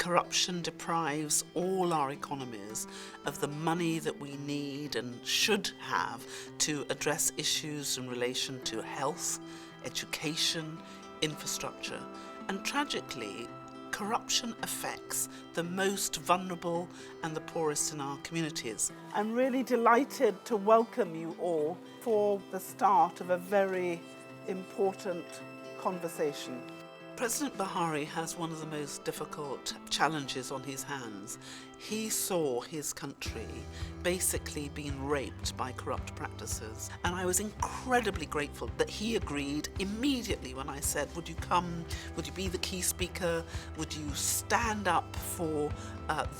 Corruption deprives all our economies of the money that we need and should have to address issues in relation to health, education, infrastructure. And tragically, corruption affects the most vulnerable and the poorest in our communities. I'm really delighted to welcome you all for the start of a very important conversation. President Buhari has one of the most difficult challenges on his hands. He saw his country basically being raped by corrupt practices, and I was incredibly grateful that he agreed immediately when I said, would you come, would you be the key speaker, would you stand up for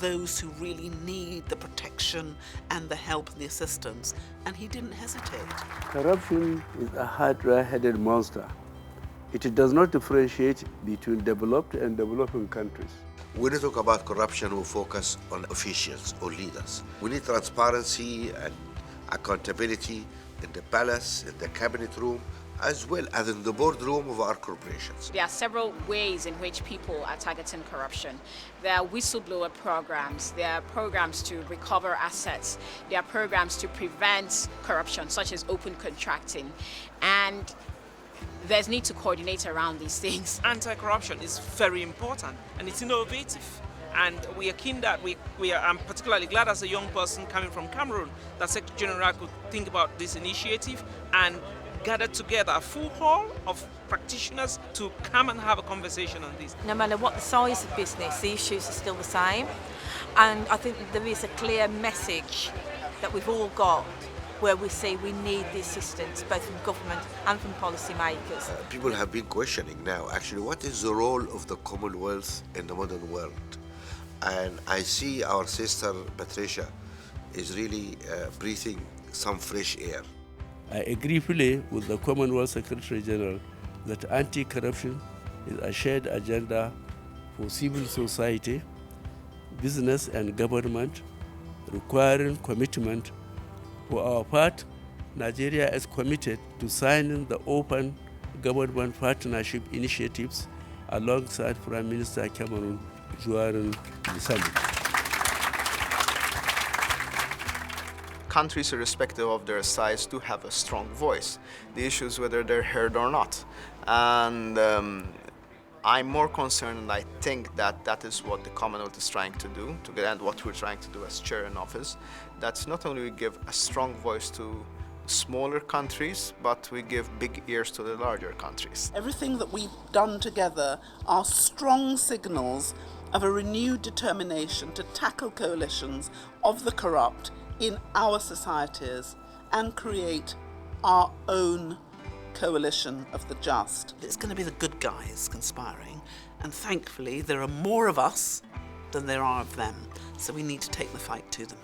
those who really need the protection and the help and the assistance, and he didn't hesitate. Corruption is a hydra-headed monster. It does not differentiate between developed and developing countries. When we talk about corruption, we focus on officials or leaders. We need transparency and accountability in the palace, in the cabinet room, as well as in the boardroom of our corporations. There are several ways in which people are targeting corruption. There are whistleblower programs, there are programs to recover assets, there are programs to prevent corruption, such as open contracting, and there's need to coordinate around these things. Anti-corruption is very important and it's innovative. And we are keen that I'm particularly glad as a young person coming from Cameroon that Secretary General could think about this initiative and gather together a full hall of practitioners to come and have a conversation on this. No matter what the size of business, the issues are still the same. And I think there is a clear message that we've all got where we say we need the assistance both from government and from policymakers. People have been questioning now, actually, what is the role of the Commonwealth in the modern world? And I see our sister Patricia is really breathing some fresh air. I agree fully with the Commonwealth Secretary General that anti-corruption is a shared agenda for civil society, business and government, requiring commitment. For our part, Nigeria is committed to signing the Open Government Partnership Initiatives alongside Prime Minister Cameroon during the summit. Countries, irrespective of their size, do have a strong voice. The issue is whether they're heard or not. And I'm more concerned, and I think that is what the Commonwealth is trying to do, and what we're trying to do as chair in office. That's not only we give a strong voice to smaller countries, but we give big ears to the larger countries. Everything that we've done together are strong signals of a renewed determination to tackle coalitions of the corrupt in our societies and create our own coalition of the just. It's going to be the good guys conspiring, and thankfully there are more of us than there are of them, so we need to take the fight to them.